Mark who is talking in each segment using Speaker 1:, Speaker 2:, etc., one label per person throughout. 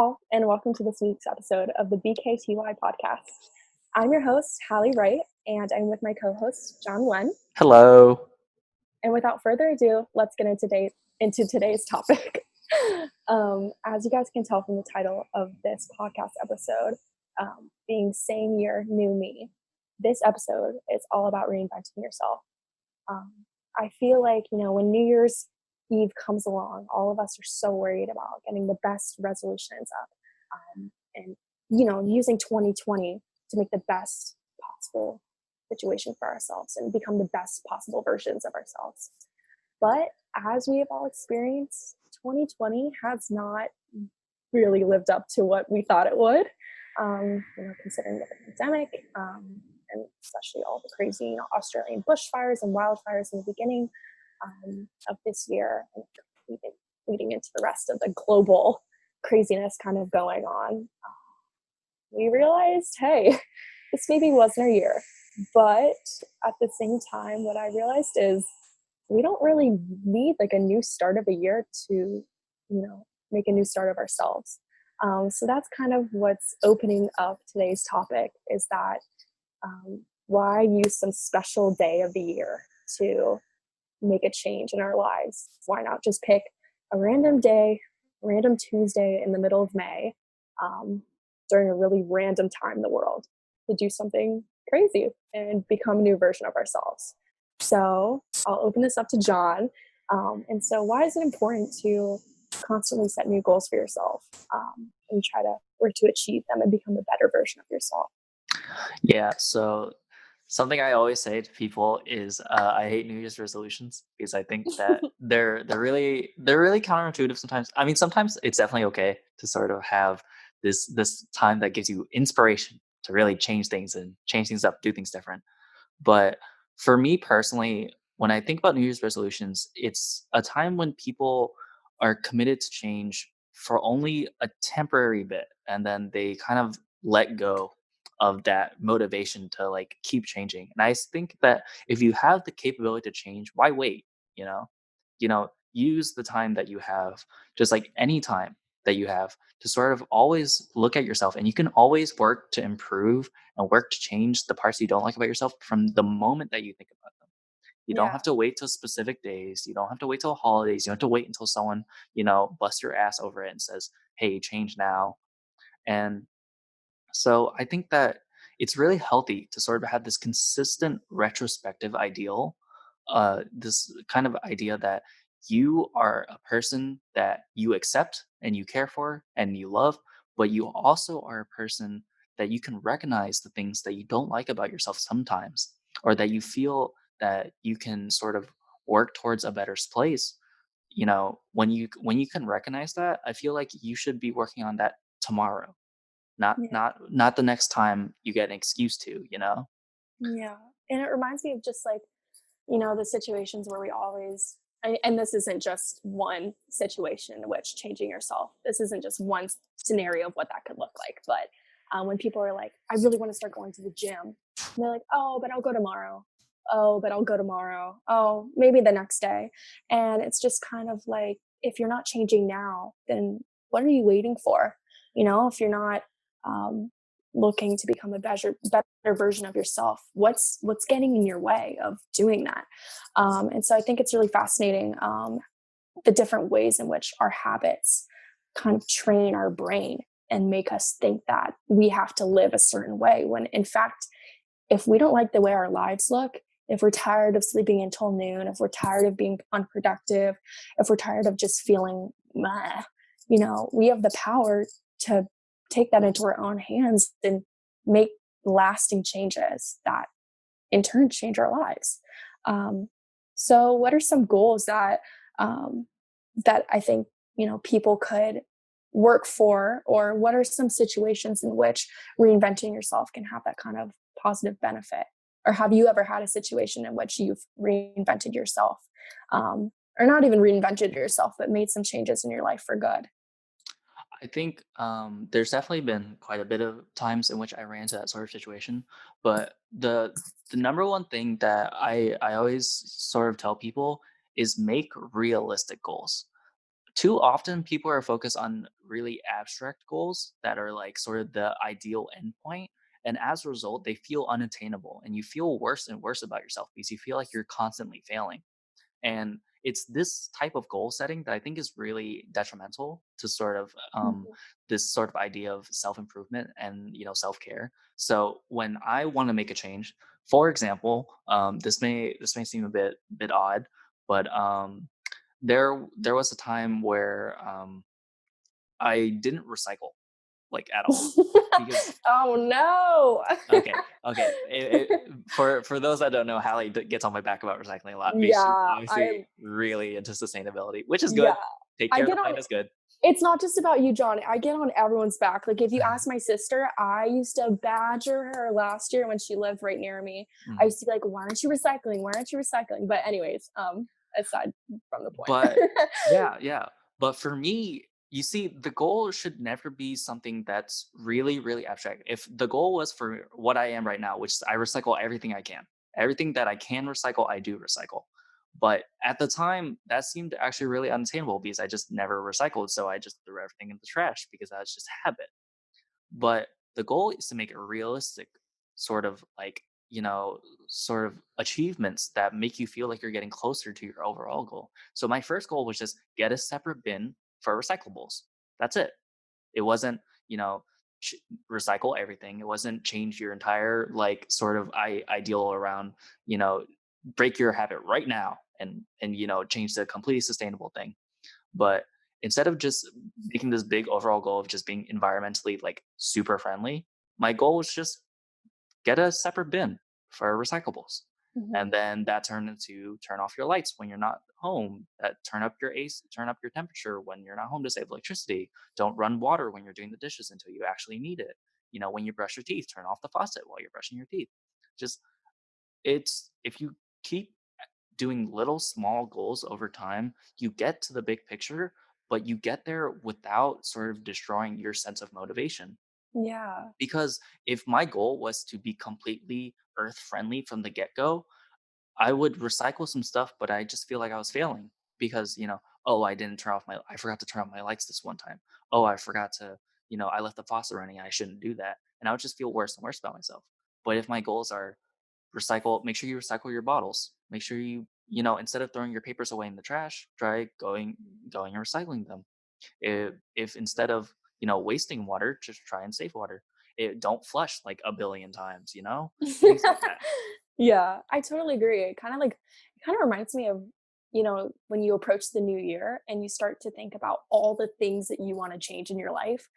Speaker 1: all, and welcome to this week's episode of the BKTY podcast. I'm your host, Hallie Wright, and I'm with my co-host, John Wen.
Speaker 2: Hello.
Speaker 1: And without further ado, let's get into today's topic. As you guys can tell from the title of this podcast episode, being Same Year, New Me, this episode is all about reinventing yourself. I feel like, when New Year's Eve comes along, all of us are so worried about getting the best resolutions up and using 2020 to make the best possible situation for ourselves and become the best possible versions of ourselves. But as we have all experienced, 2020 has not really lived up to what we thought it would, considering the pandemic, and especially all the crazy Australian bushfires and wildfires in the beginning of this year, and even leading into the rest of the global craziness kind of going on. We realized, hey, this maybe wasn't our year. But at the same time, what I realized is we don't really need like a new start of a year to, make a new start of ourselves. So that's kind of what's opening up today's topic, is that why use some special day of the year to make a change in our lives? Why not just pick a random day, random Tuesday in the middle of May, during a really random time in the world, to do something crazy and become a new version of ourselves? So I'll open this up to John. And so why is it important to constantly set new goals for yourself, and try to work to achieve them and become a better version of yourself?
Speaker 2: Yeah, so something I always say to people is I hate New Year's resolutions because I think that they're really counterintuitive sometimes. I mean, sometimes it's definitely okay to sort of have this time that gives you inspiration to really change things up, do things different. But for me personally, when I think about New Year's resolutions, it's a time when people are committed to change for only a temporary bit, and then they kind of let go of that motivation to like keep changing. And I think that if you have the capability to change, why wait? You know, use the time that you have, just like any time that you have, to sort of always look at yourself, and you can always work to improve and work to change the parts you don't like about yourself from the moment that you think about them. You don't
Speaker 1: Yeah.
Speaker 2: have to wait till specific days. You don't have to wait till holidays. You don't have to wait until someone, busts your ass over it and says, hey, change now. And so I think that it's really healthy to sort of have this consistent retrospective ideal, this kind of idea that you are a person that you accept and you care for and you love, but you also are a person that you can recognize the things that you don't like about yourself sometimes, or that you feel that you can sort of work towards a better place. When you can recognize that, I feel like you should be working on that tomorrow, not
Speaker 1: Yeah.
Speaker 2: not the next time you get an excuse to.
Speaker 1: Yeah. And it reminds me of just like, the situations where we always, and this isn't just one situation in which changing yourself, this isn't just one scenario of what that could look like. But when people are like, I really want to start going to the gym, and they're like, oh, but I'll go tomorrow. Oh, but I'll go tomorrow. Oh, maybe the next day. And it's just kind of like, if you're not changing now, then what are you waiting for? If you're not, looking to become a better version of yourself, what's getting in your way of doing that? And so I think it's really fascinating, the different ways in which our habits kind of train our brain and make us think that we have to live a certain way, when in fact, if we don't like the way our lives look, if we're tired of sleeping until noon, if we're tired of being unproductive, if we're tired of just feeling meh, we have the power to take that into our own hands and make lasting changes that in turn change our lives. So what are some goals that I think people could work for, or what are some situations in which reinventing yourself can have that kind of positive benefit? Or have you ever had a situation in which you've reinvented yourself, or not even reinvented yourself, but made some changes in your life for good?
Speaker 2: I think there's definitely been quite a bit of times in which I ran into that sort of situation. But the number one thing that I always sort of tell people is make realistic goals. too often people are focused on really abstract goals that are like sort of the ideal endpoint. And as a result, they feel unattainable and you feel worse and worse about yourself because you feel like you're constantly failing. And it's this type of goal setting that I think is really detrimental to sort of
Speaker 1: Mhm.
Speaker 2: this sort of idea of self improvement and self care. So when I want to make a change, for example, this may seem a bit odd, but there was a time where I didn't recycle like at all because
Speaker 1: Oh no.
Speaker 2: okay. For those that don't know, Hallie gets on my back about recycling a lot because she's
Speaker 1: Yeah,
Speaker 2: obviously really into sustainability, which is
Speaker 1: yeah.
Speaker 2: good. Take
Speaker 1: I
Speaker 2: care of the
Speaker 1: get on
Speaker 2: planet is good.
Speaker 1: It's not just about you, John. I get on everyone's back. Like if you ask my sister, I used to badger her last year when she lived right near me. I
Speaker 2: Mhm.
Speaker 1: used to be like, "Why aren't you recycling? Why aren't you recycling?" But anyways, aside from the point.
Speaker 2: But yeah. But for me, you see, the goal should never be something that's really, really abstract. If the goal was for what I am right now, which is I recycle everything that I can recycle, I do recycle. But at the time, that seemed actually really unattainable because I just never recycled. So I just threw everything in the trash because that's just habit. But the goal is to make it realistic, sort of like, sort of achievements that make you feel like you're getting closer to your overall goal. So my first goal was just get a separate bin for recyclables. That's it. It wasn't, you know, ch- recycle everything. It wasn't change your entire like sort of ideal around, you know, break your habit right now and change to a completely sustainable thing. But instead of just making this big overall goal of just being environmentally like super friendly, my goal was just get a separate bin for recyclables.
Speaker 1: Mhm.
Speaker 2: And then that turned into turn off your lights when you're not home, that turn up your AC, turn up your temperature when you're not home to save electricity. Don't run water when you're doing the dishes until you actually need it. When you brush your teeth, turn off the faucet while you're brushing your teeth. Just it's if you keep doing little small goals over time, you get to the big picture, but you get there without sort of destroying your sense of motivation.
Speaker 1: Yeah.
Speaker 2: Because if my goal was to be completely earth friendly from the get go, I would recycle some stuff, but I just feel like I was failing because, oh, I forgot to turn off my lights this one time. Oh, I forgot to, I left the faucet running. I shouldn't do that. And I would just feel worse and worse about myself. But if my goals are make sure you recycle your bottles, make sure instead of throwing your papers away in the trash, try going and recycling them. If instead of wasting water, just try and save water. Don't flush like a billion times, things like that.
Speaker 1: Yeah, I totally agree. It kind of reminds me of, when you approach the new year and you start to think about all the things that you want to change in your life.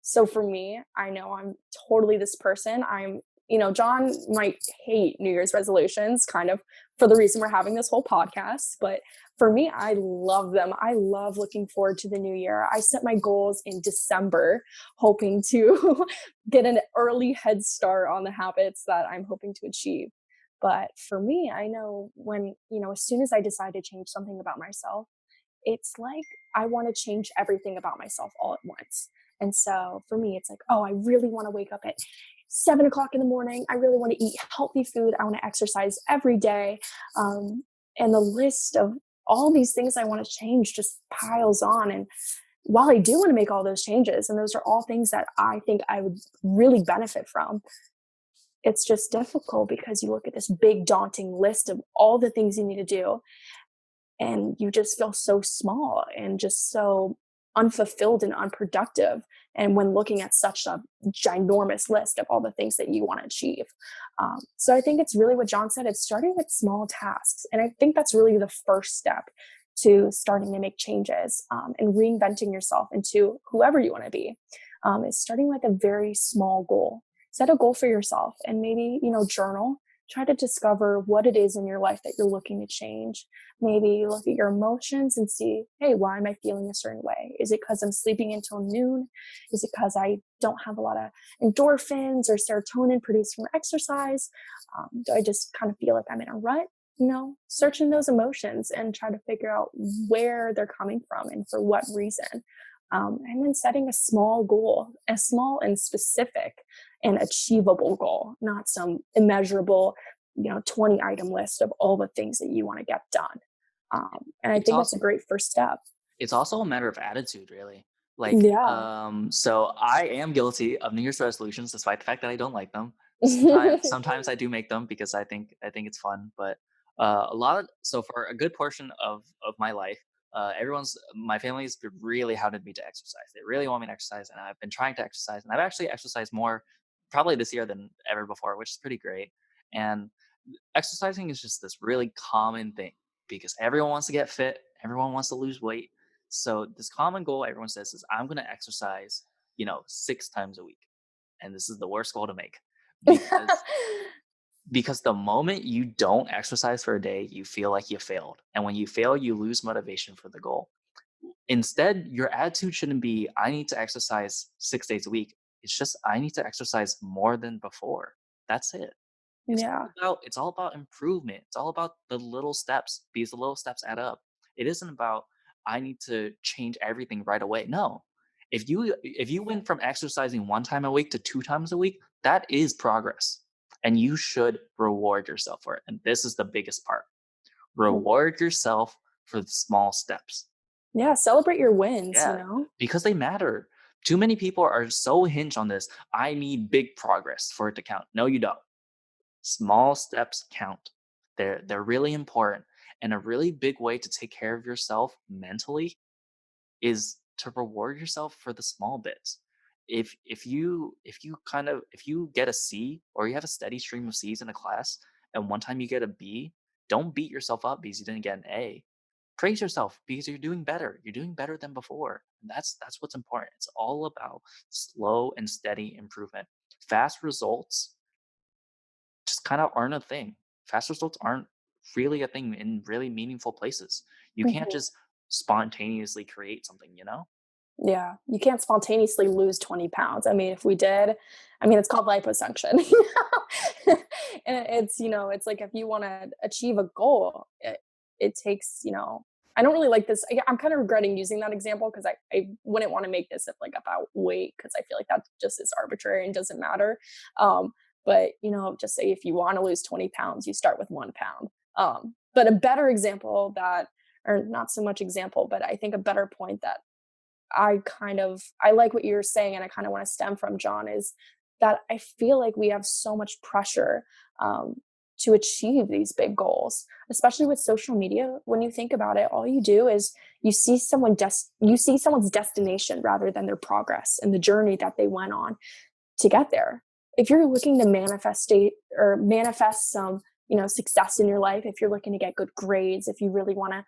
Speaker 1: So for me, I know I'm totally this person. John might hate New Year's resolutions, kind of for the reason we're having this whole podcast. But for me, I love them. I love looking forward to the new year. I set my goals in December, hoping to get an early head start on the habits that I'm hoping to achieve. But for me, I know when, as soon as I decide to change something about myself, it's like I want to change everything about myself all at once. And so for me, it's like, oh, I really want to wake up at 7 o'clock in the morning. I really want to eat healthy food. I want to exercise every day. And the list of all these things I want to change just piles on. And while I do want to make all those changes, and those are all things that I think I would really benefit from, it's just difficult because you look at this big, daunting list of all the things you need to do, and you just feel so small and just so unfulfilled and unproductive. And when looking at such a ginormous list of all the things that you want to achieve. So I think it's really what John said, it's starting with small tasks. And I think that's really the first step to starting to make changes, and reinventing yourself into whoever you want to be. Is starting with a very small goal. Set a goal for yourself and maybe, journal. Try to discover what it is in your life that you're looking to change. Maybe look at your emotions and see, hey, why am I feeling a certain way? Is it because I'm sleeping until noon? Is it because I don't have a lot of endorphins or serotonin produced from exercise? Do I just kind of feel like I'm in a rut? Searching those emotions and try to figure out where they're coming from and for what reason. And then setting a small goal, a small and specific and achievable goal, not some immeasurable, 20 item list of all the things that you want to get done. And I
Speaker 2: It's
Speaker 1: think that's a
Speaker 2: also
Speaker 1: great first step.
Speaker 2: it's also a matter of attitude, really. Like,
Speaker 1: Yeah.
Speaker 2: so I am guilty of New Year's resolutions, despite the fact that I don't like them. Sometimes I do make them because I think it's fun, but so for a good portion of my life, my family's really hounded me to exercise. They really want me to exercise, and I've been trying to exercise, and I've actually exercised more probably this year than ever before, which is pretty great. And exercising is just this really common thing because everyone wants to get fit, everyone wants to lose weight. So this common goal everyone says is I'm going to exercise, 6 times a week. And this is the worst goal to make because the moment you don't exercise for a day, you feel like you failed. And when you fail, you lose motivation for the goal. Instead, your attitude shouldn't be I need to exercise 6 days a week. It's just I need to exercise more than before. That's it.
Speaker 1: Yeah.
Speaker 2: It's all about improvement. It's all about the little steps because the little steps add up. It isn't about I need to change everything right away. No. If you went from exercising 1 time a week to 2 times a week, that is progress. And you should reward yourself for it. And this is the biggest part. Reward yourself for the small steps.
Speaker 1: Yeah, celebrate your wins, you
Speaker 2: Yeah,
Speaker 1: know?
Speaker 2: because they matter. Too many people are so hinged on this. I need big progress for it to count. No, you don't. Small steps count. They're really important. And a really big way to take care of yourself mentally is to reward yourself for the small bits. If you get a C or you have a steady stream of C's in a class and one time you get a B, don't beat yourself up because you didn't get an A. Praise yourself because you're doing better. You're doing better than before. And that's what's important. It's all about slow and steady improvement. Fast results just kind of aren't a thing. Fast results aren't really a thing in really meaningful places. You can't
Speaker 1: Mhm.
Speaker 2: just spontaneously create something.
Speaker 1: Yeah, you can't spontaneously lose 20 pounds. I mean, if we did, I mean, it's called liposuction. And it's like if you want to achieve a goal, it takes, I don't really like this. I'm kind of regretting using that example because I wouldn't want to make this like about weight because I feel like that just is arbitrary and doesn't matter. Um, but, just say if you want to lose 20 pounds, you start with 1 pound. But a better example or not so much example, but I think a better point that I like what you're saying, and I kind of want to stem from John is that I feel like we have so much pressure um, to achieve these big goals, especially with social media. When you think about it, all you do is you see someone's destination rather than their progress and the journey that they went on to get there. If you're looking to manifest some, success in your life, if you're looking to get good grades, if you really want to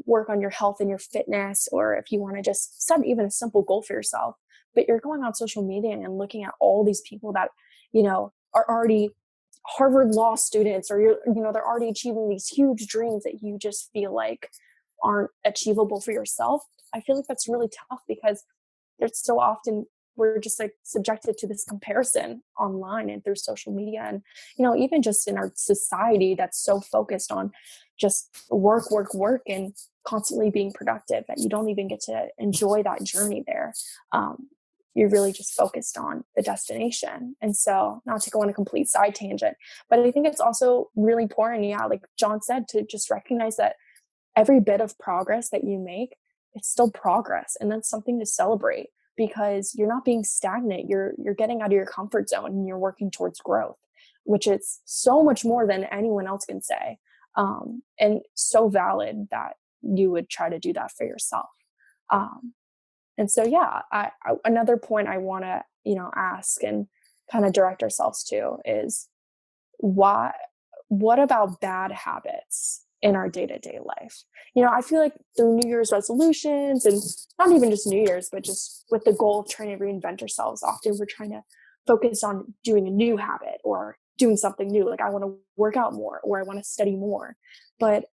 Speaker 1: work on your health and your fitness, or if you want to just set even a simple goal for yourself, but you're going on social media and looking at all these people that, are already Harvard law students, or they're already achieving these huge dreams that you just feel like aren't achievable for yourself. I feel like that's really tough because there's so often we're just like subjected to this comparison online and through social media, and even just in our society that's so focused on just work work work and constantly being productive that you don't even get to enjoy that journey there. You're really just focused on the destination. And so, not to go on a complete side tangent, but I think it's also really important, yeah, like John said, to just recognize that every bit of progress that you make, it's still progress, and that's something to celebrate because you're not being stagnant. You're getting out of your comfort zone and you're working towards growth, which is so much more than anyone else can say, and so valid that you would try to do that for yourself. um, and so, yeah, another point I want to ask and kind of direct ourselves to is why what about bad habits in our day-to-day life? I feel like through New Year's resolutions, and not even just New Year's, but just with the goal of trying to reinvent ourselves, often we're trying to focus on doing a new habit or doing something new. Like I want to work out more or I want to study more. But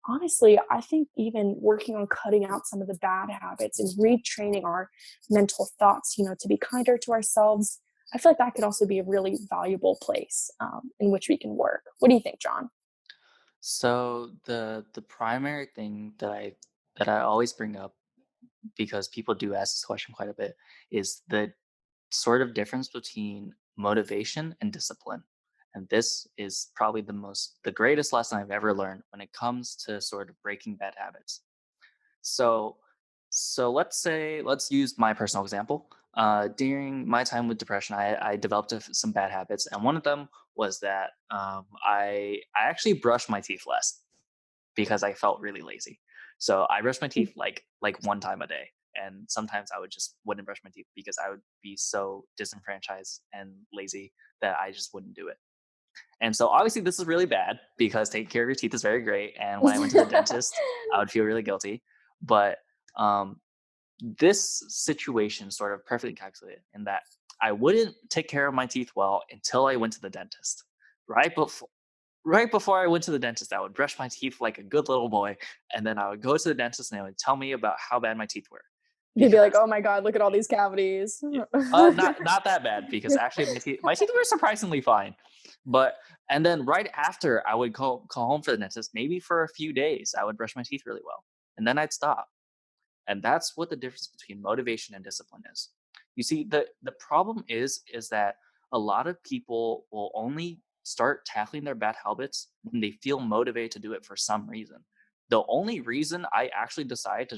Speaker 1: honestly, I think even working on cutting out some of the bad habits and retraining our mental thoughts, to be kinder to ourselves, I feel like that could also be a really valuable place in which we can work. What do you think, John?
Speaker 2: So the primary thing that I always bring up because people do ask this question quite a bit is the sort of difference between motivation and discipline. And this is probably the greatest lesson I've ever learned when it comes to sort of breaking bad habits. So So let's use my personal example. During my time with depression, I developed some bad habits, and one of them was that I actually brushed my teeth less because I felt really lazy. So I brushed my teeth like one time a day, and sometimes I would just wouldn't brush my teeth because I would be so disenfranchised and lazy that I just wouldn't do it. And so obviously this is really bad because taking care of your teeth is very great. And when I went to the dentist, I would feel really guilty. But um, this situation sort of perfectly encapsulated in that I wouldn't take care of my teeth well until I went to the dentist. Right before right before I went to the dentist, I would brush my teeth like a good little boy, and then I would go to the dentist and they would tell me about how bad my teeth were.
Speaker 1: You'd be like,
Speaker 2: Because
Speaker 1: oh my God, look at all these cavities.
Speaker 2: not that bad because actually my teeth were surprisingly fine. But and then right after I would call home for the dentist, maybe for a few days, I would brush my teeth really well, and then I'd stop. And that's what the difference between motivation and discipline is. You see, the problem is that a lot of people will only start tackling their bad habits when they feel motivated to do it for some reason. The only reason I actually decided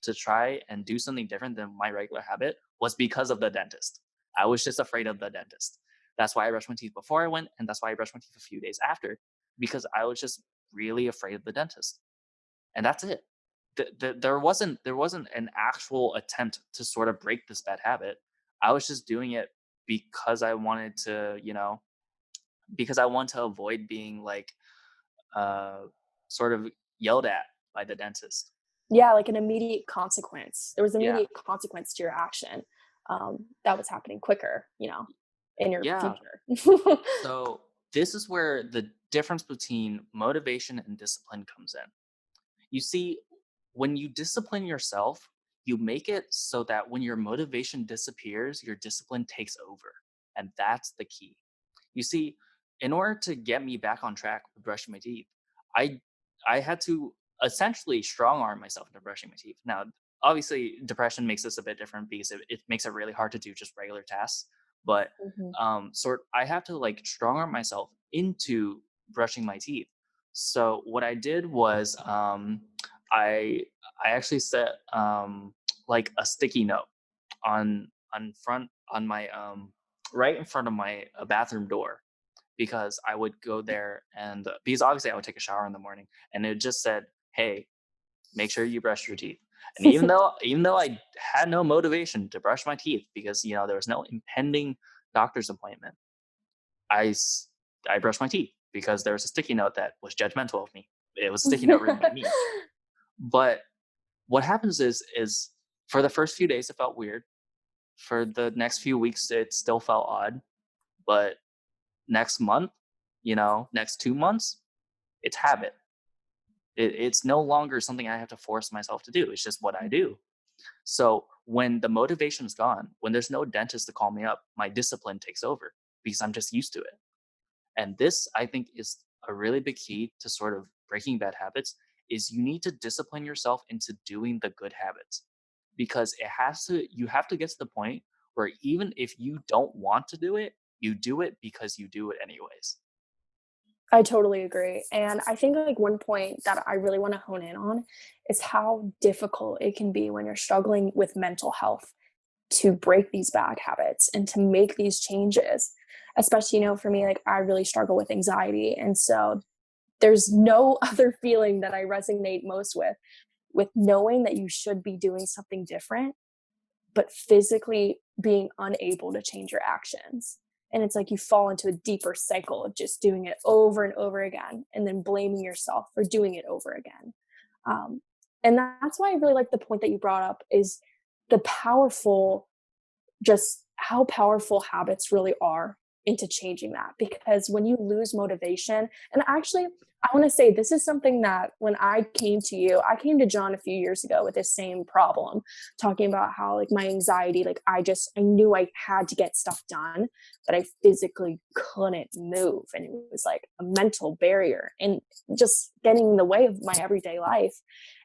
Speaker 2: to try and do something different than my regular habit was because of the dentist. I was just afraid of the dentist. That's why I brushed my teeth before I went, and that's why I brushed my teeth a few days after, because I was just really afraid of the dentist. And that's it. There wasn't an actual attempt to sort of break this bad habit. I was just doing it because I wanted to, because I want to avoid being like uh sort of yelled at by the dentist.
Speaker 1: Yeah, like an immediate consequence. There was
Speaker 2: Yeah.
Speaker 1: immediate consequence to your action that was happening quicker, in your
Speaker 2: Yeah.
Speaker 1: future.
Speaker 2: So this is where the difference between motivation and discipline comes in. You see, when you discipline yourself, you make it so that when your motivation disappears, your discipline takes over. And that's the key. You see, in order to get me back on track with brushing my teeth, I I had to essentially strong arm myself into brushing my teeth. Now, obviously, depression makes this a bit different because it makes it really hard to do just regular tasks. But
Speaker 1: Mhm.
Speaker 2: I have to like strong arm myself into brushing my teeth. So what I did was I I actually set like a sticky note on my right in front of my bathroom door, because I would go there and because obviously I would take a shower in the morning, and it just said, "Hey, make sure you brush your teeth." And even though I had no motivation to brush my teeth because there was no impending doctor's appointment, I I brushed my teeth because there was a sticky note that was judgmental of me. It was a sticky note written by me. But what happens is for the first few days it felt weird. For the next few weeks it still felt odd. But next month, next 2 months, it's habit. It's no longer something I have to force myself to do. It's just what I do. So when the motivation is gone, when there's no dentist to call me up, my discipline takes over because I'm just used to it. And this, I think, is a really big key to sort of breaking bad habits is you need to discipline yourself into doing the good habits, because you have to get to the point where even if you don't want to do it, you do it because you do it anyways.
Speaker 1: I totally agree. And I think like one point that I really want to hone in on is how difficult it can be when you're struggling with mental health to break these bad habits and to make these changes. Especially, for me, like I really struggle with anxiety. And so there's no other feeling that I resonate most with knowing that you should be doing something different, but physically being unable to change your actions. And it's like you fall into a deeper cycle of just doing it over and over again and then blaming yourself for doing it over again. Um, and that's why I really like the point that you brought up is the powerful, just how powerful habits really are into changing that. Because when you lose motivation, and actually, I want to say this is something that when I came to you, I came to John a few years ago with this same problem, talking about how like my anxiety, like I knew I had to get stuff done, but I physically couldn't move. And it was like a mental barrier and just getting in the way of my everyday life.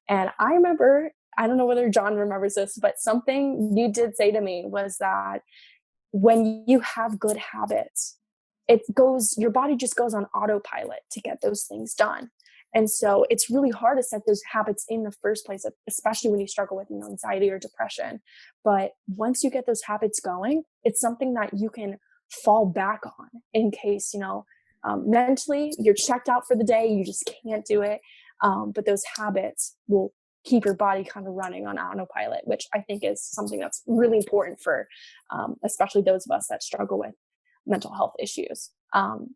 Speaker 1: And I remember, I don't know whether John remembers this, but something you did say to me was that when you have good habits, your body just goes on autopilot to get those things done. And so it's really hard to set those habits in the first place, especially when you struggle with anxiety or depression. But once you get those habits going, it's something that you can fall back on in case, mentally you're checked out for the day, you just can't do it. But those habits will keep your body kind of running on autopilot, which I think is something that's really important for especially those of us that struggle with mental health issues.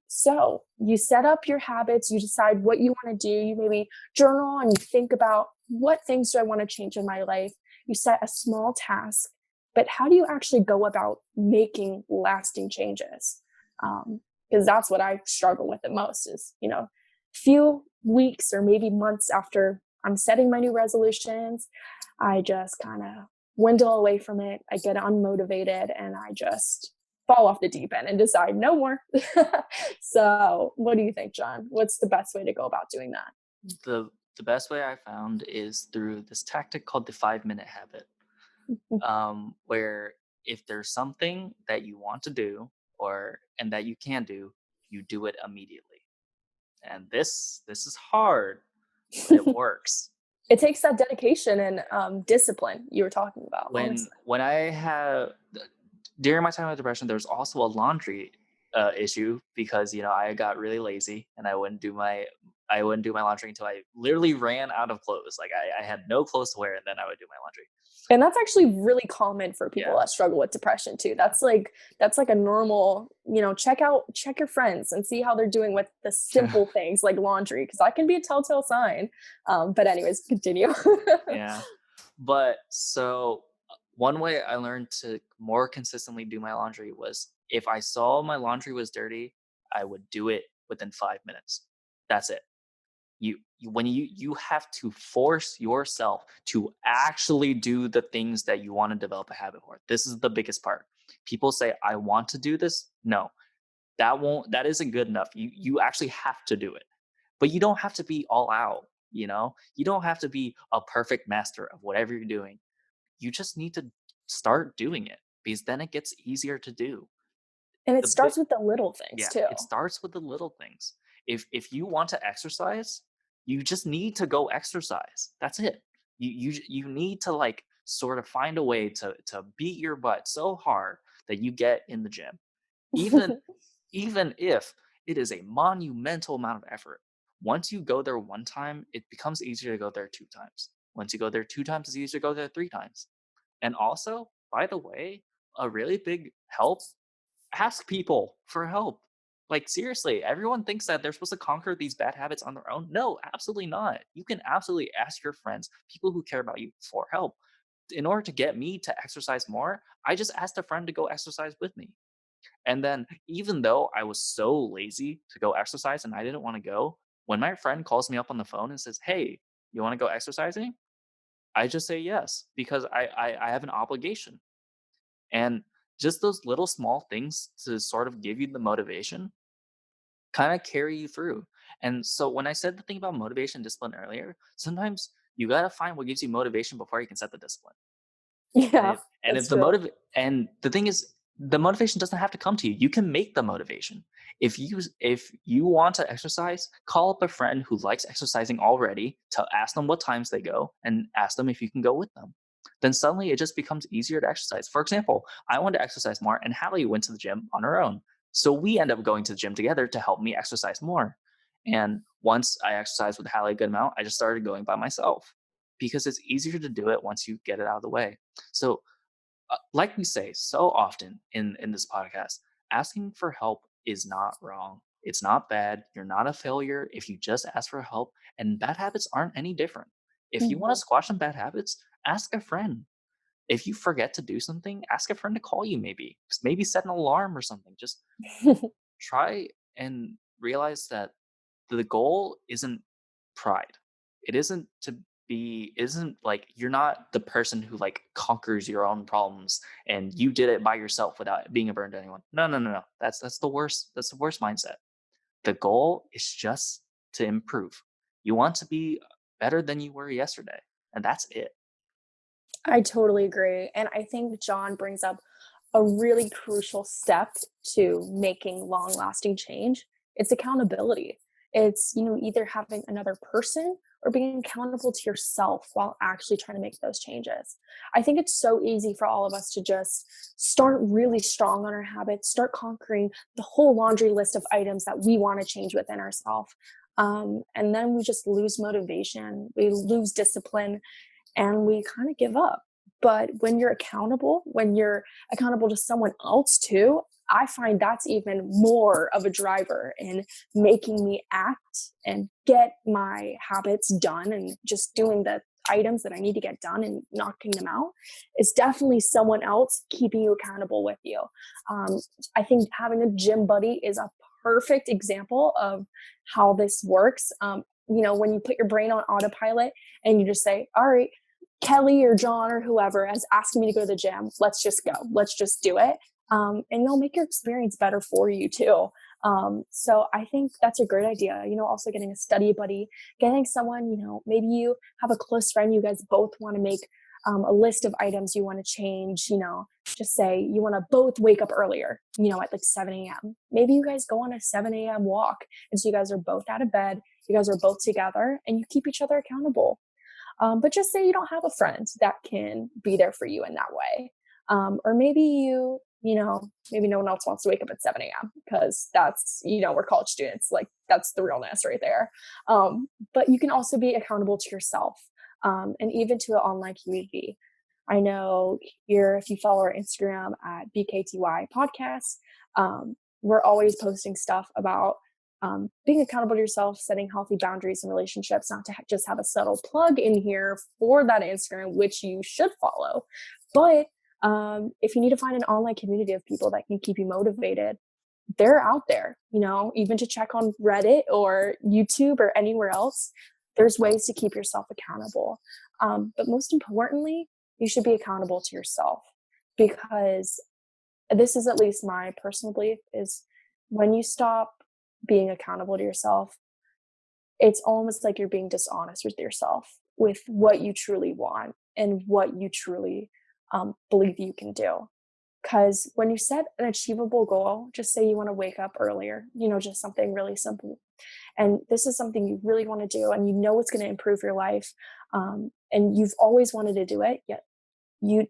Speaker 1: So you set up your habits, you decide what you want to do, you maybe journal and you think about what things do I want to change in my life. You set a small task, but how do you actually go about making lasting changes? Because that's what I struggle with the most is, few weeks or maybe months after I'm setting my new resolutions, I just kind of dwindle away from it. I get unmotivated and I just fall off the deep end and decide no more. So what do you think, John? What's the best way to go about doing that?
Speaker 2: The best way I found is through this tactic called the 5-minute habit, where if there's something that you want to do and that you can do, you do it immediately. And this is hard, but it works.
Speaker 1: It takes that dedication and discipline you were talking about.
Speaker 2: When I have during my time of depression, there was also a laundry issue because I got really lazy and I wouldn't do my laundry until I literally ran out of clothes. Like I had no clothes to wear, and then I would do my laundry.
Speaker 1: And that's actually really common for people that struggle with depression too. That's like a normal, check your friends and see how they're doing with the simple things like laundry, because that can be a telltale sign. But anyways, continue.
Speaker 2: Yeah. But so one way I learned to more consistently do my laundry was if I saw my laundry was dirty, I would do it within 5 minutes. That's it. When you have to force yourself to actually do the things that you want to develop a habit for. This is the biggest part. People say, I want to do this. No, that isn't good enough. You actually have to do it, but you don't have to be all out. You don't have to be a perfect master of whatever you're doing. You just need to start doing it, because then it gets easier to do.
Speaker 1: And it starts with the little things too.
Speaker 2: It starts with the little things. If you want to exercise, you just need to go exercise. That's it. You need to like sort of find a way to beat your butt so hard that you get in the gym. Even if it is a monumental amount of effort. Once you go there one time, it becomes easier to go there 2 times. Once you go there 2 times, it's easier to go there 3 times. And also, by the way, a really big help, ask people for help. Like seriously, everyone thinks that they're supposed to conquer these bad habits on their own. No, absolutely not. You can absolutely ask your friends, people who care about you, for help. In order to get me to exercise more, I just asked a friend to go exercise with me. And then even though I was so lazy to go exercise and I didn't want to go, when my friend calls me up on the phone and says, "Hey, you want to go exercising?" I just say yes, because I have an obligation. And just those little small things to sort of give you the motivation kind of carry you through. And so when I said the thing about motivation discipline earlier, sometimes you got to find what gives you motivation before you can set the discipline.
Speaker 1: Yeah,
Speaker 2: And if the thing is, the motivation doesn't have to come to you. You can make the motivation. If you want to exercise, call up a friend who likes exercising already, to ask them what times they go and ask them if you can go with them. Then suddenly it just becomes easier to exercise. For example, I wanted to exercise more and Hallie went to the gym on her own. So we end up going to the gym together to help me exercise more. And once I exercised with Hallie a good amount, I just started going by myself, because it's easier to do it once you get it out of the way. So like we say so often in this podcast, asking for help is not wrong. It's not bad. You're not a failure if you just ask for help. And bad habits aren't any different. If you want to squash some bad habits, ask a friend. If you forget to do something, ask a friend to call you. Maybe set an alarm or something. Just try and realize that the goal isn't pride. It isn't like you're not the person who like conquers your own problems and you did it by yourself without being a burden to anyone. No. That's the worst. That's the worst mindset. The goal is just to improve. You want to be better than you were yesterday, and that's it.
Speaker 1: I totally agree. And I think John brings up a really crucial step to making long lasting change. It's accountability. It's, either having another person or being accountable to yourself while actually trying to make those changes. I think it's so easy for all of us to just start really strong on our habits, start conquering the whole laundry list of items that we want to change within ourselves. And then we just lose motivation, we lose discipline, and we kind of give up. But when you're accountable to someone else too, I find that's even more of a driver in making me act and get my habits done and just doing the items that I need to get done and knocking them out. It's definitely someone else keeping you accountable with you. Um, I think having a gym buddy is a perfect example of how this works. When you put your brain on autopilot and you just say, all right, Kelly or John or whoever is asking me to go to the gym, let's just go. Let's just do it. And it'll make your experience better for you too. So I think that's a great idea. Also getting a study buddy, getting someone, maybe you have a close friend, you guys both want to make a list of items you want to change, just say you want to both wake up earlier, at like 7 a.m. Maybe you guys go on a 7 a.m. walk. And so you guys are both out of bed, you guys are both together, and you keep each other accountable. But just say you don't have a friend that can be there for you in that way. Or maybe maybe no one else wants to wake up at 7 a.m. because that's, we're college students. Like that's the realness right there. But you can also be accountable to yourself, and even to an online community. I know here, if you follow our Instagram at BKTY podcast, we're always posting stuff about being accountable to yourself, setting healthy boundaries in relationships, not to just have a subtle plug in here for that Instagram, which you should follow. But if you need to find an online community of people that can keep you motivated, they're out there, even to check on Reddit or YouTube or anywhere else. There's ways to keep yourself accountable. But most importantly, you should be accountable to yourself, because this is at least my personal belief, is when you stop being accountable to yourself, it's almost like you're being dishonest with yourself, with what you truly want and what you truly believe you can do. Because when you set an achievable goal, just say you want to wake up earlier, just something really simple. And this is something you really want to do, and it's going to improve your life. And you've always wanted to do it, yet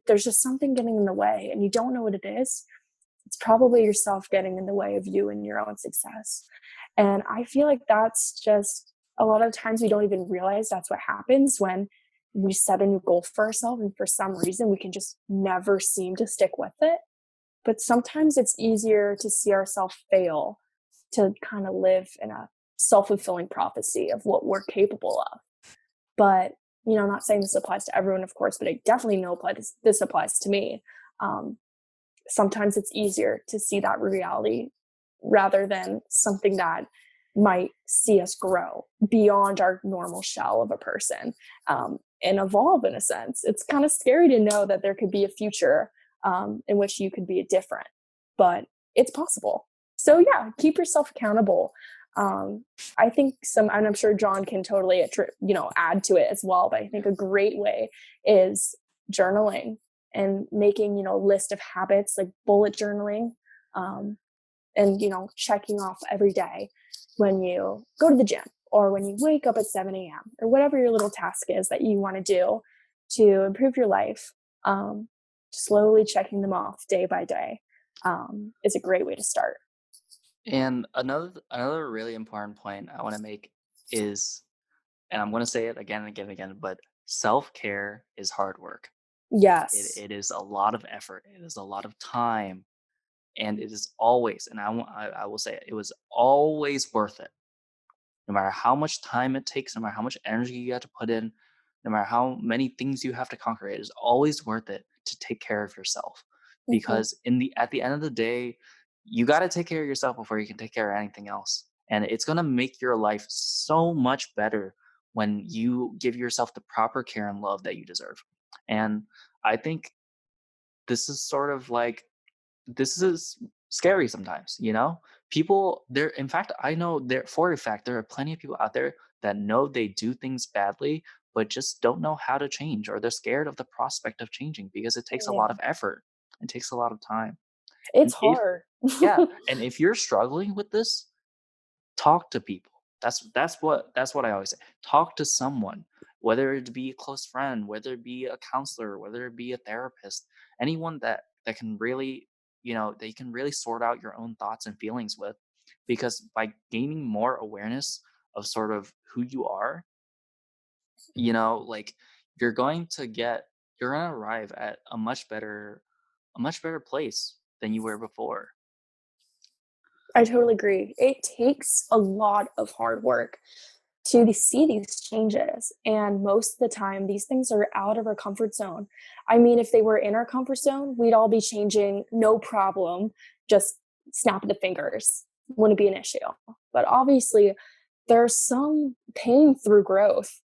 Speaker 1: there's just something getting in the way and you don't know what it is. It's probably yourself getting in the way of you and your own success. And I feel like that's just, a lot of times we don't even realize that's what happens when we set a new goal for ourselves, and for some reason we can just never seem to stick with it. But sometimes it's easier to see ourselves fail, to kind of live in a self-fulfilling prophecy of what we're capable of. But I'm not saying this applies to everyone, of course, but I definitely know this applies to me. Sometimes it's easier to see that reality rather than something that might see us grow beyond our normal shell of a person, and evolve in a sense. It's kind of scary to know that there could be a future in which you could be different, but it's possible. So yeah, keep yourself accountable. I think and I'm sure John can totally, add to it as well, but I think a great way is journaling and making, a list of habits, like bullet journaling, and, checking off every day when you go to the gym or when you wake up at 7 a.m. or whatever your little task is that you want to do to improve your life. Slowly checking them off day by day is a great way to start.
Speaker 2: And another really important point I want to make is, and I'm going to say it again and again and again, but self-care is hard work.
Speaker 1: Yes.
Speaker 2: It is a lot of effort. It is a lot of time, and it is always, and I will say it was always worth it. No matter how much time it takes, no matter how much energy you have to put in, no matter how many things you have to conquer, it is always worth it to take care of yourself.
Speaker 1: Mm-hmm.
Speaker 2: Because at the end of the day, you got to take care of yourself before you can take care of anything else. And it's going to make your life so much better when you give yourself the proper care and love that you deserve. And I think this is sort of like, this is scary sometimes, people there. In fact, I know there, for a fact, there are plenty of people out there that know they do things badly, but just don't know how to change, or they're scared of the prospect of changing because it takes a lot
Speaker 1: Yeah.
Speaker 2: of effort. It takes a lot of time.
Speaker 1: It's
Speaker 2: And if
Speaker 1: hard.
Speaker 2: yeah, and if you're struggling with this, talk to people. That's what I always say. Talk to someone, whether it be a close friend, whether it be a counselor, whether it be a therapist, anyone that can really, that you can really sort out your own thoughts and feelings with. Because by gaining more awareness of sort of who you are, like you're going to get you're going to arrive at a much better place than you were before.
Speaker 1: I totally agree. It takes a lot of hard work to see these changes. And most of the time, these things are out of our comfort zone. I mean, if they were in our comfort zone, we'd all be changing no problem, just snap of the fingers. Wouldn't be an issue. But obviously, there's some pain through growth.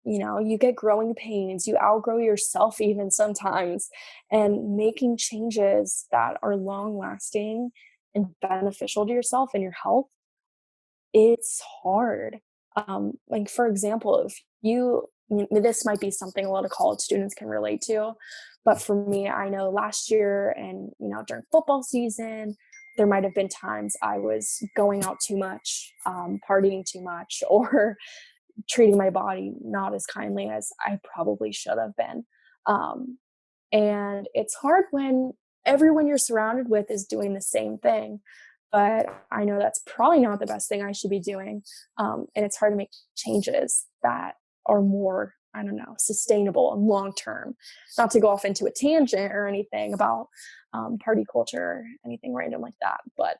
Speaker 1: You get growing pains, you outgrow yourself even sometimes, and making changes that are long lasting and beneficial to yourself and your health, it's hard. Like for example, if this might be something a lot of college students can relate to, but for me, I know last year and during football season, there might have been times I was going out too much, partying too much, or treating my body not as kindly as I probably should have been. Um, and it's hard when everyone you're surrounded with is doing the same thing. But I know that's probably not the best thing I should be doing. And it's hard to make changes that are more, I don't know, sustainable and long term. Not to go off into a tangent or anything about party culture or anything random like that. But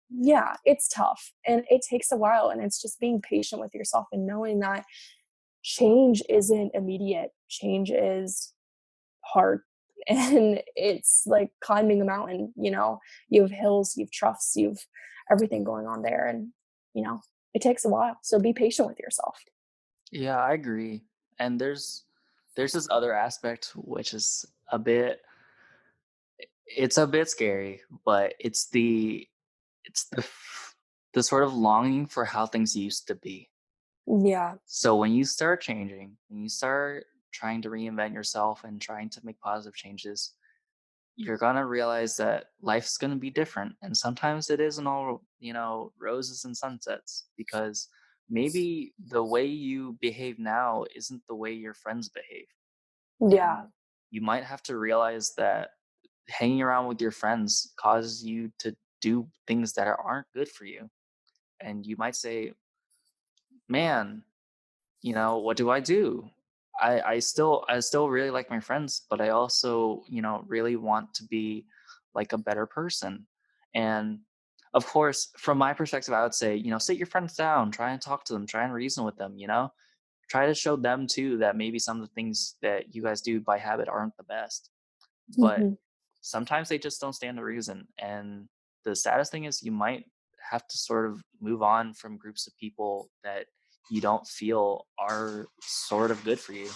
Speaker 1: yeah, it's tough and it takes a while. And it's just being patient with yourself and knowing that change isn't immediate. Change is hard. And it's like climbing a mountain, you have hills, you've troughs, you've everything going on there. And, it takes a while. So be patient with yourself.
Speaker 2: Yeah, I agree. And there's this other aspect which is a bit scary, but it's the sort of longing for how things used to be.
Speaker 1: Yeah.
Speaker 2: So when you start changing, when you start trying to reinvent yourself and trying to make positive changes, you're gonna realize that life's gonna be different. And sometimes it isn't all, roses and sunsets, because maybe the way you behave now isn't the way your friends behave.
Speaker 1: Yeah.
Speaker 2: And you might have to realize that hanging around with your friends causes you to do things that aren't good for you. And you might say, man, what do I do? I still really like my friends, but I also, really want to be like a better person. And of course, from my perspective, I would say, sit your friends down, try and talk to them, try and reason with them, try to show them too that maybe some of the things that you guys do by habit aren't the best. But
Speaker 1: Hmm.
Speaker 2: sometimes they just don't stand to reason. And the saddest thing is you might have to sort of move on from groups of people that you don't feel are sort of good for you.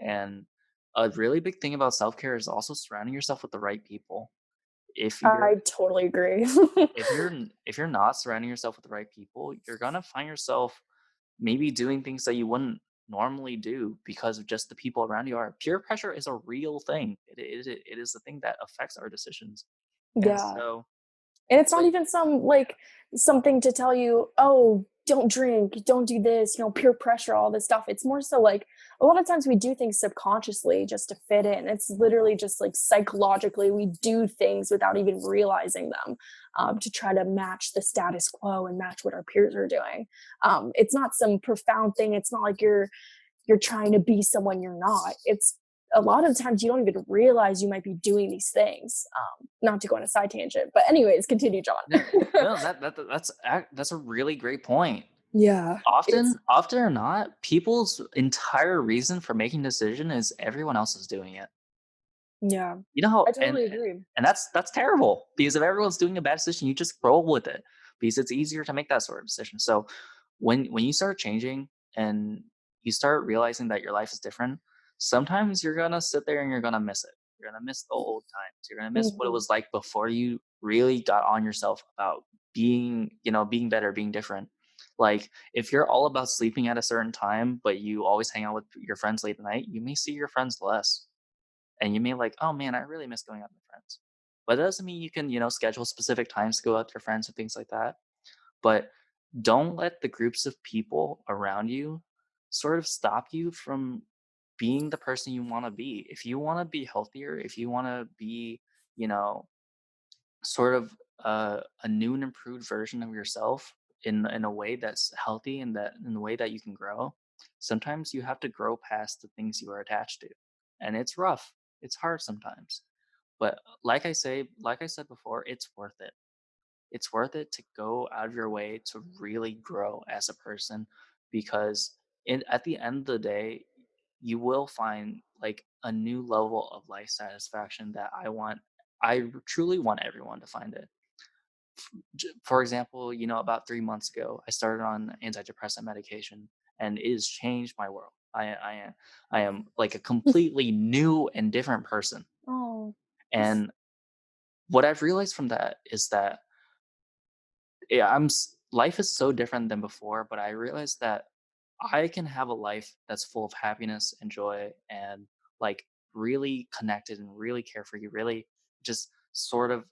Speaker 2: And a really big thing about self-care is also surrounding yourself with the right people. If you're
Speaker 1: I totally agree.
Speaker 2: if you're not surrounding yourself with the right people, you're gonna find yourself maybe doing things that you wouldn't normally do because of just the people around you are. Peer pressure is a real thing. It is the thing that affects our decisions. And
Speaker 1: Yeah.
Speaker 2: so
Speaker 1: And it's not
Speaker 2: when
Speaker 1: even something to tell you, "Oh, don't drink, don't do this," peer pressure, all this stuff. It's more so like a lot of times we do things subconsciously just to fit in. It's literally just like psychologically we do things without even realizing them, to try to match the status quo and match what our peers are doing. It's not some profound thing. It's not like you're trying to be someone you're not. It's a lot of times you don't even realize you might be doing these things. Not to go on a side tangent, but anyways, continue,
Speaker 2: no,
Speaker 1: John.
Speaker 2: no, that's a really great point.
Speaker 1: Yeah, it's
Speaker 2: Often or not, people's entire reason for making a decision is everyone else is doing it.
Speaker 1: yeah.
Speaker 2: You know how
Speaker 1: I
Speaker 2: and
Speaker 1: totally agree.
Speaker 2: and that's terrible, because if everyone's doing a bad decision, you just roll with it, because it's easier to make that sort of decision. So when you start changing and you start realizing that your life is different, sometimes you're gonna sit there and you're gonna miss it. You're gonna miss the old times. You're gonna miss what it
Speaker 1: Mhm.
Speaker 2: was like before you really got on yourself about being better, being different. Like if you're all about sleeping at a certain time, but you always hang out with your friends late at night, you may see your friends less. And you may like, oh man, I really miss going out with friends. But that doesn't mean you can, schedule specific times to go out with your friends and things like that. But don't let the groups of people around you sort of stop you from being the person you want to be. If you want to be healthier, if you want to be, you know, sort of a new and improved version of yourself in a way that's healthy and that in the way that you can grow, sometimes you have to grow past the things you are attached to. And it's rough. It's hard sometimes. But like I said before, it's worth it. It's worth it to go out of your way to really grow as a person because at the end of the day, you will find like a new level of life satisfaction that I truly want everyone to find it. For example, about 3 months ago, I started on antidepressant medication, and it has changed my world. I am like a completely new and different person.
Speaker 1: Oh,
Speaker 2: And what I've realized from that is that yeah, life is so different than before, but I realized that I can have a life that's full of happiness and joy and like really connected and really carefree, really just sort of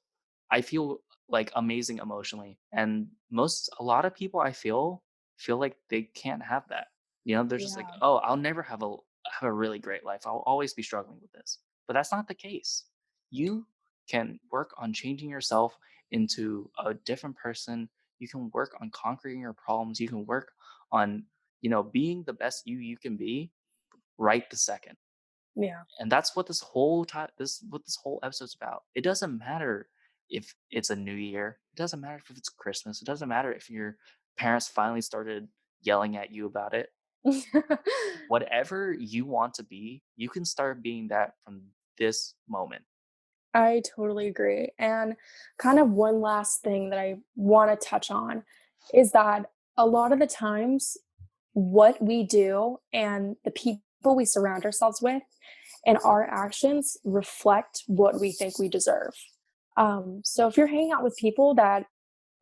Speaker 2: I feel like amazing emotionally. And a lot of people I feel like they can't have that. They're just like,
Speaker 1: yeah.
Speaker 2: "Oh, I'll never have a really great life. I'll always be struggling with this." But that's not the case. You can work on changing yourself into a different person. You can work on conquering your problems. You can work on being the best you can be right the second.
Speaker 1: Yeah.
Speaker 2: And that's what this whole time this what this whole episode's about. It doesn't matter if it's a new year. It doesn't matter if it's Christmas. It doesn't matter if your parents finally started yelling at you about it. Whatever you want to be, you can start being that from this moment.
Speaker 1: I totally agree. And kind of one last thing that I want to touch on is that a lot of the times, what we do and the people we surround ourselves with and our actions reflect what we think we deserve. So if you're hanging out with people that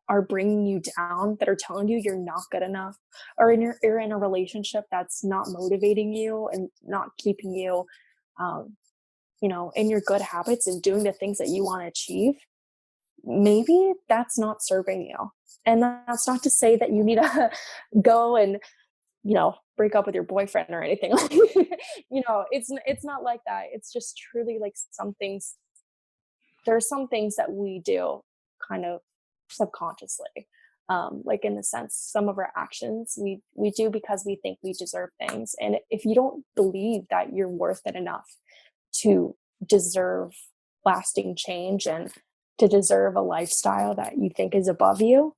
Speaker 1: are bringing you down, that are telling you you're not good enough, or you're in a relationship that's not motivating you and not keeping you, um, in your good habits and doing the things that you want to achieve, maybe that's not serving you. And that's not to say that you need to go and break up with your boyfriend or anything. Like, it's not like that. It's just truly like some things. There are some things that we do kind of subconsciously, like in the sense some of our actions we do because we think we deserve things, and if you don't believe that you're worth it enough to deserve lasting change and to deserve a lifestyle that you think is above you,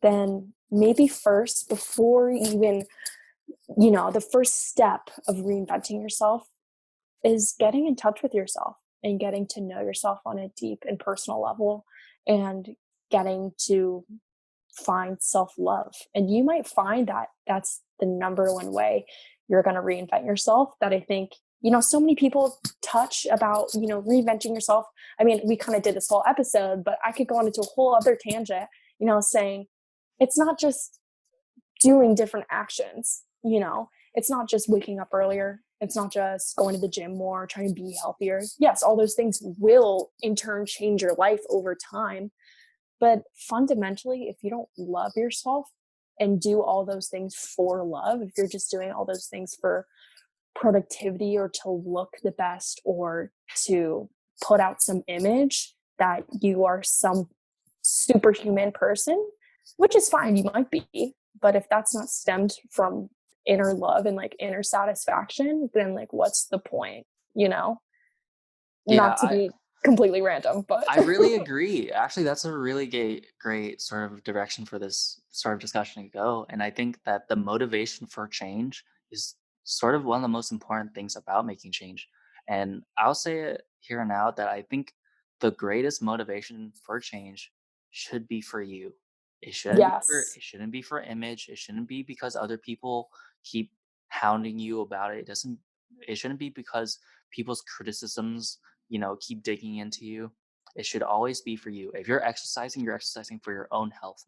Speaker 1: then maybe first, before even, the first step of reinventing yourself is getting in touch with yourself and getting to know yourself on a deep and personal level and getting to find self love. And you might find that that's the number one way you're going to reinvent yourself. That I think, so many people touch about, reinventing yourself. I mean, we kind of did this whole episode, but I could go on into a whole other tangent, saying it's not just doing different actions, it's not just waking up earlier. It's not just going to the gym more, trying to be healthier. Yes, all those things will in turn change your life over time. But fundamentally, if you don't love yourself and do all those things for love, if you're just doing all those things for productivity or to look the best or to put out some image that you are some superhuman person, which is fine, you might be. But if that's not stemmed from inner love and like inner satisfaction, then like what's the point, you know?
Speaker 2: Yeah,
Speaker 1: Not to be completely random, but
Speaker 2: I really agree. Actually, that's a really great sort of direction for this sort of discussion to go. And I think that the motivation for change is sort of one of the most important things about making change. And I'll say it here and now that I think the greatest motivation for change should be for you.
Speaker 1: yes.
Speaker 2: It shouldn't be for image. It shouldn't be because other people keep hounding you about it. It shouldn't be because people's criticisms keep digging into you. It should always be for you. If you're exercising for your own health,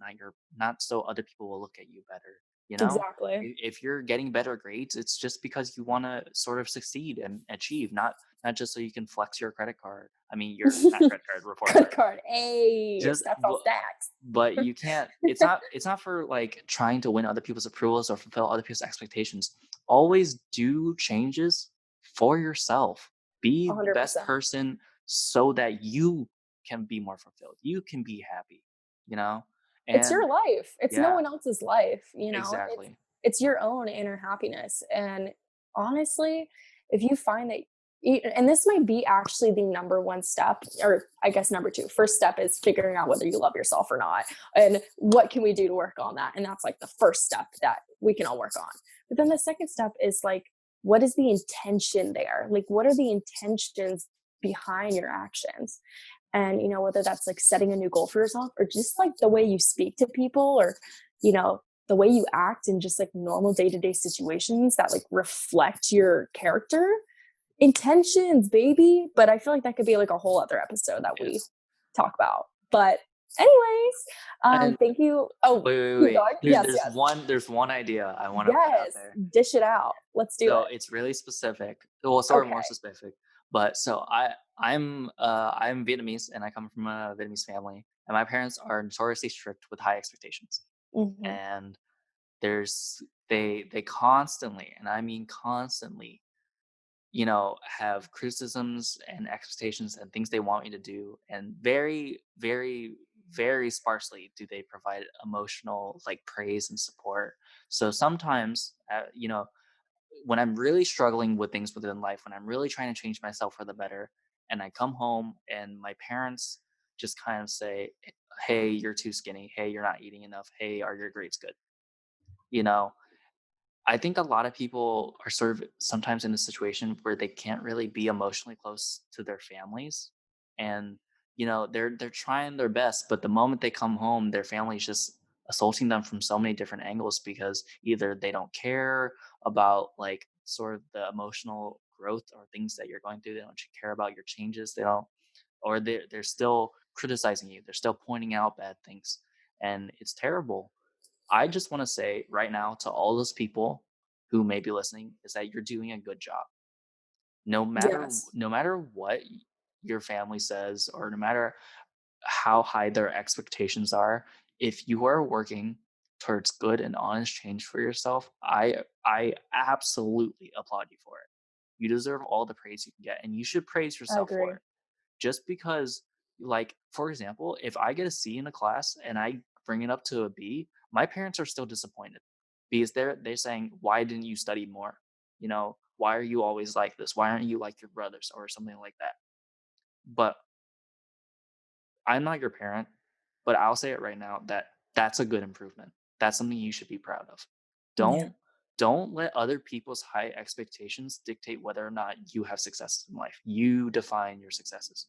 Speaker 2: not so other people will look at you better. You know,
Speaker 1: Exactly.
Speaker 2: if you're getting better grades, it's just because you want to sort of succeed and achieve, not just so you can flex your credit card. I mean, your not credit card report
Speaker 1: Credit
Speaker 2: card.
Speaker 1: card. Hey,
Speaker 2: Just
Speaker 1: that's all stacks.
Speaker 2: but you can't. It's not for like trying to win other people's approvals or fulfill other people's expectations. Always do changes for yourself. Be the best
Speaker 1: 100%.
Speaker 2: person so that you can be more fulfilled. You can be happy. You know,
Speaker 1: It's
Speaker 2: and
Speaker 1: your life. It's no
Speaker 2: yeah,
Speaker 1: one else's life,
Speaker 2: exactly.
Speaker 1: it's your own inner happiness. And honestly, if you find that and this might be actually the number one step, or I guess number two. First step is figuring out whether you love yourself or not. And what can we do to work on that? And that's like the first step that we can all work on. But then the second step is like, what is the intention there? Like, what are the intentions behind your actions? And whether that's like setting a new goal for yourself, or just like the way you speak to people, or the way you act in just like normal day-to-day situations that like reflect your character. Intentions, baby. But I feel like that could be like a whole other episode that we
Speaker 2: Yes.
Speaker 1: talk about. But anyways,
Speaker 2: And
Speaker 1: thank you. Oh,
Speaker 2: wait,
Speaker 1: keep
Speaker 2: wait.
Speaker 1: going.
Speaker 2: There's
Speaker 1: Yes,
Speaker 2: there's
Speaker 1: yes,
Speaker 2: one there's one idea I want to put out
Speaker 1: yes.
Speaker 2: there.
Speaker 1: Dish it out. Let's do
Speaker 2: So
Speaker 1: it.
Speaker 2: it's really specific. Well, sort of more
Speaker 1: Okay.
Speaker 2: specific. But so I'm Vietnamese and I come from a Vietnamese family, and my parents are notoriously strict with high expectations.
Speaker 1: Hmm.
Speaker 2: And there's they constantly, and I mean constantly, have criticisms and expectations and things they want me to do, and very, very, very sparsely do they provide emotional like praise and support. So sometimes, when I'm really struggling with things within life, when I'm really trying to change myself for the better, and I come home and my parents just kind of say, "Hey, you're too skinny. Hey, you're not eating enough. Hey, are your grades good?" You know, I think a lot of people are sort of sometimes in a situation where they can't really be emotionally close to their families, and they're trying their best, but the moment they come home, their family's just assaulting them from so many different angles because either they don't care about like sort of the emotional growth or things that you're going through, they don't care about your changes, they don't, or they're still criticizing you, they're still pointing out bad things, and it's terrible. I just want to say right now to all those people who may be listening is that you're doing a good job.
Speaker 1: Yes,
Speaker 2: No matter what your family says, or no matter how high their expectations are, if you are working towards good and honest change for yourself, I absolutely applaud you for it. You deserve all the praise you can get, and you should praise
Speaker 1: I
Speaker 2: yourself for
Speaker 1: agree.
Speaker 2: it. Just because, like, for example, if I get a C in a class and I bring it up to a B, my parents are still disappointed because they're saying, why didn't you study more? Why are you always like this? Why aren't you like your brothers or something like that? But I'm not your parent, but I'll say it right now that that's a good improvement. That's something you should be proud of.
Speaker 1: Yeah.
Speaker 2: Don't let other people's high expectations dictate whether or not you have successes in life. You define your successes.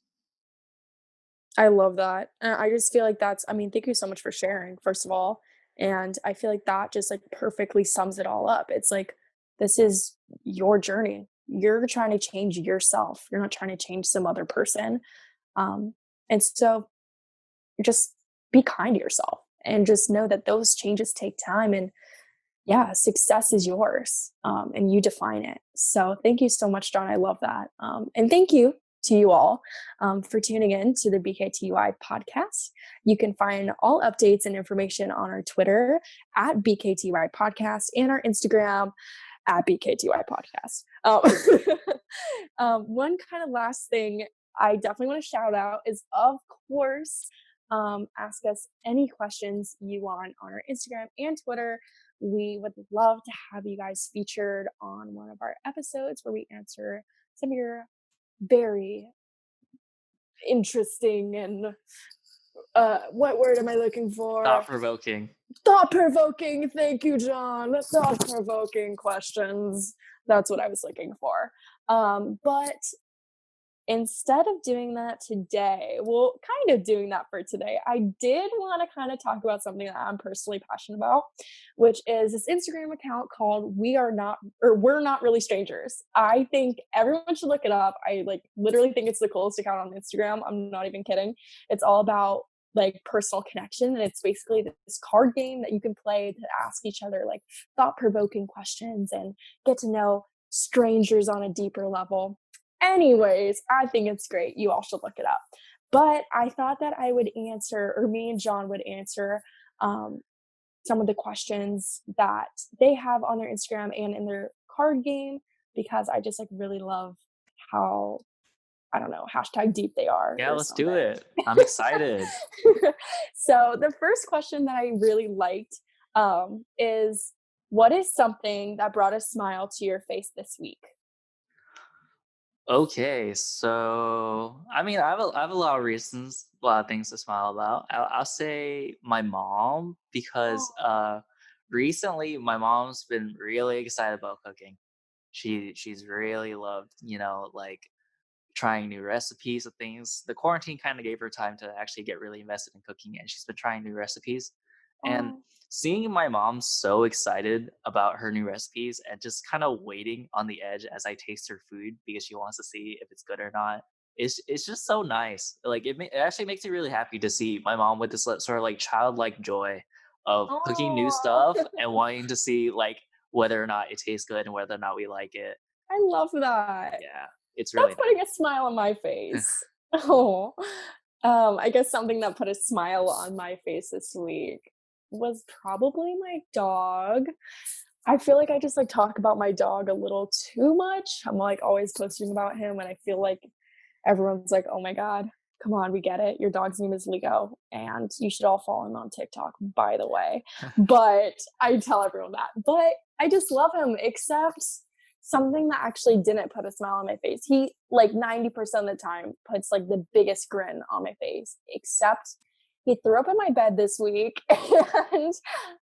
Speaker 1: I love that. And I just feel like I mean, thank you so much for sharing, first of all. And I feel like that just like perfectly sums it all up. It's like, this is your journey. You're trying to change yourself. You're not trying to change some other person. Um, and so just be kind to yourself and just know that those changes take time. And yeah, success is yours, and you define it. So thank you so much, John. I love that. And thank you to you all for tuning in to the BKTY podcast. You can find all updates and information on our Twitter at BKTY podcast and our Instagram at BKTY podcast. One kind of last thing I definitely want to shout out is, of course, ask us any questions you want on our Instagram and Twitter. We would love to have you guys featured on one of our episodes where we answer some of your very interesting and what word am I looking
Speaker 2: Thought
Speaker 1: for?
Speaker 2: provoking.
Speaker 1: Thought provoking. Thank you, John. Thought provoking questions. That's what I was looking for. But instead of doing that today, well, kind of doing that for today, I did want to kind of talk about something that I'm personally passionate about, which is this Instagram account called We're Not Really Strangers. I think everyone should look it up. I like literally think it's the coolest account on Instagram. I'm not even kidding. It's all about like personal connection, and it's basically this card game that you can play to ask each other like thought-provoking questions and get to know strangers on a deeper level. Anyways, I think it's great. You all should look it up. But I thought that I would answer, or me and John would answer, some of the questions that they have on their Instagram and in their card game, because I just like really love how, I don't know, hashtag deep they are
Speaker 2: Yeah,
Speaker 1: or
Speaker 2: let's do
Speaker 1: something.
Speaker 2: it. I'm excited.
Speaker 1: So the first question that I really liked is, what is something that brought a smile to your face this week?
Speaker 2: Okay, so I mean, I have a lot of reasons, a lot of things to smile about. I'll say my mom because
Speaker 1: Oh,
Speaker 2: recently my mom's been really excited about cooking. She's really loved, like trying new recipes of things. The quarantine kind of gave her time to actually get really invested in cooking, and she's been trying new recipes. And
Speaker 1: oh,
Speaker 2: seeing my mom so excited about her new recipes and just kind of waiting on the edge as I taste her food because she wants to see if it's good or not. It's just so nice. Like it actually makes me really happy to see my mom with this sort of like childlike joy of cooking new
Speaker 1: oh,
Speaker 2: stuff and wanting to see like whether or not it tastes good and whether or not we like it.
Speaker 1: I love that.
Speaker 2: Yeah, it's
Speaker 1: That's
Speaker 2: really
Speaker 1: putting a smile on my
Speaker 2: nice.
Speaker 1: face. Oh, I guess something that put a smile on my face this week was probably my dog. I feel like I just like talk about my dog a little too much. I'm like always posting about him, and I feel like everyone's like, "Oh my god, come on, we get it. Your dog's name is Leo, and you should all follow him on TikTok, by the way." But I tell everyone that. But I just love him, except something that actually didn't put a smile on my face. He like 90% of the time puts like the biggest grin on my face, except he threw up in my bed this week, and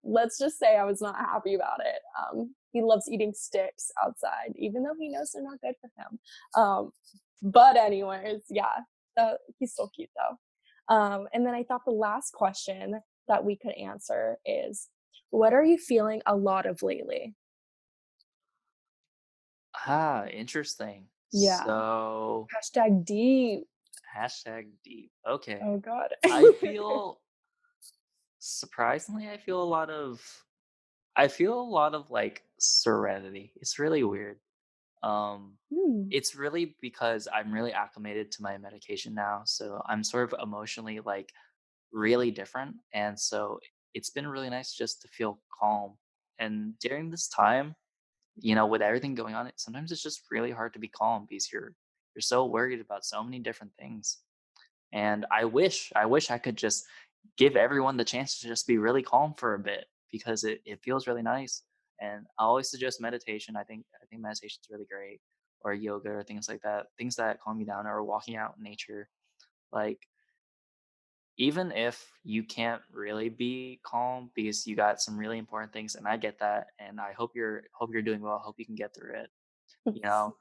Speaker 1: let's just say I was not happy about it. He loves eating sticks outside, even though he knows they're not good for him. But anyways, yeah, he's still cute though. And then I thought the last question that we could answer is, what are you feeling a lot of lately?
Speaker 2: Ah, interesting.
Speaker 1: Yeah.
Speaker 2: So,
Speaker 1: Hashtag deep.
Speaker 2: hashtag deep. Okay.
Speaker 1: Oh God.
Speaker 2: I feel surprisingly, I feel a lot of like serenity. It's really weird. Um,
Speaker 1: Hmm.
Speaker 2: it's really because I'm really acclimated to my medication now. So I'm sort of emotionally like really different. And so it's been really nice just to feel calm. And during this time, with everything going on, sometimes it's just really hard to be calm because you're so worried about so many different things. And I wish I could just give everyone the chance to just be really calm for a bit because it feels really nice. And I always suggest meditation. I think meditation is really great, or yoga or things like that, things that calm you down, or walking out in nature. Like even if you can't really be calm because you got some really important things, and I get that, and I hope you're doing well. Hope you can get through it. You know,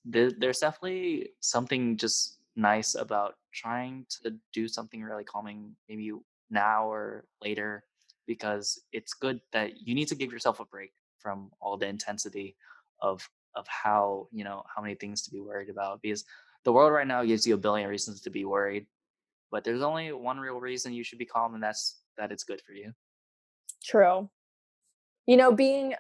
Speaker 2: there's definitely something just nice about trying to do something really calming, maybe now or later, because it's good that you need to give yourself a break from all the intensity of how many things to be worried about. Because the world right now gives you a billion reasons to be worried, but there's only one real reason you should be calm, and that's that it's good for you.
Speaker 1: True. Being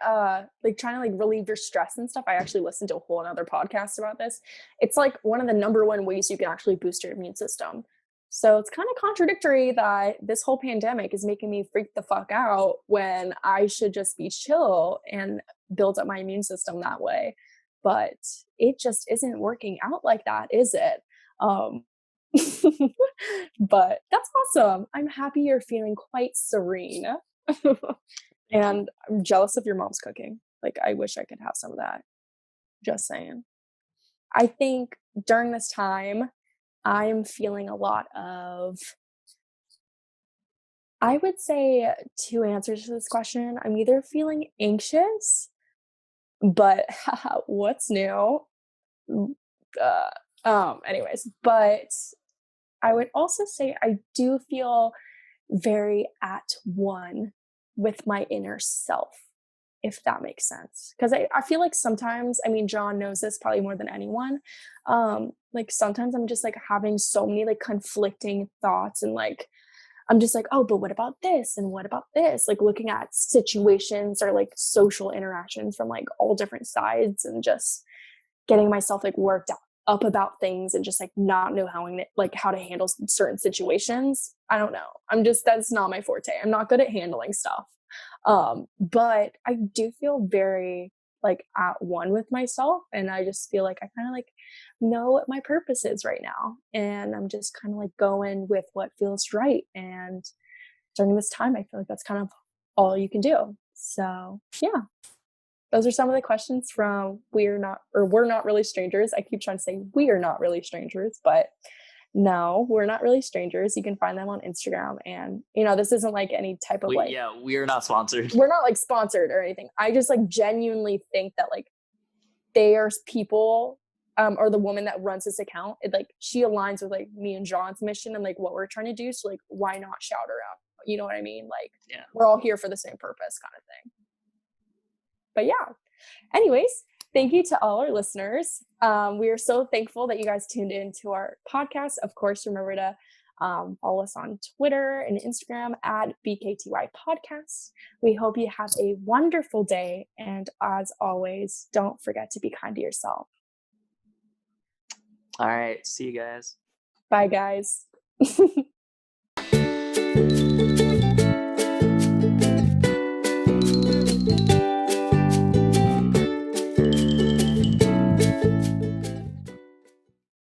Speaker 1: like trying to like relieve your stress and stuff. I actually listened to a whole another podcast about this. It's like one of the number one ways you can actually boost your immune system. So it's kind of contradictory that this whole pandemic is making me freak the fuck out when I should just be chill and build up my immune system that way. But it just isn't working out like that, is it? Um but that's awesome. I'm happy you're feeling quite serene.
Speaker 2: Thank you.
Speaker 1: And I'm jealous of your mom's cooking. Like, I wish I could have some of that. Just saying. I think during this time, I'm feeling a lot of, I would say two answers to this question. I'm either feeling anxious, but what's new? Mm, anyways, but I would also say I do feel very at one with my inner self, if that makes sense. Because I feel like sometimes, I mean, John knows this probably more than anyone. Like sometimes I'm just like having so many like conflicting thoughts and like I'm just like, oh, but what about this? And what about this? Like looking at situations or like social interactions from like all different sides and just getting myself like worked up about things and just like not know how to handle certain situations. I don't know. That's not my forte. I'm not good at handling stuff. But I do feel very like at one with myself. And I just feel like I kind of like know what my purpose is right now. And I'm just kind of like going with what feels right. And during this time, I feel like that's kind of all you can do. So yeah, those are some of the questions from We're Not Really Strangers. I keep trying to say we are not really strangers, but no, we're not really strangers. You can find them on Instagram. And, this isn't like any type of
Speaker 2: we are not sponsored.
Speaker 1: We're not like sponsored or anything. I just like genuinely think that like there's people or the woman that runs this account, she aligns with like me and John's mission and like what we're trying to do. So like, why not shout her out? You know what I mean? Like, we're all here for the same purpose kind of thing. But yeah, anyways, thank you to all our listeners. We are so thankful that you guys tuned in to our podcast. Of course, remember to follow us on Twitter and Instagram at BKTY Podcast. We hope you have a wonderful day. And as always, don't forget to be kind to yourself.
Speaker 2: All right. See you guys.
Speaker 1: Bye, guys.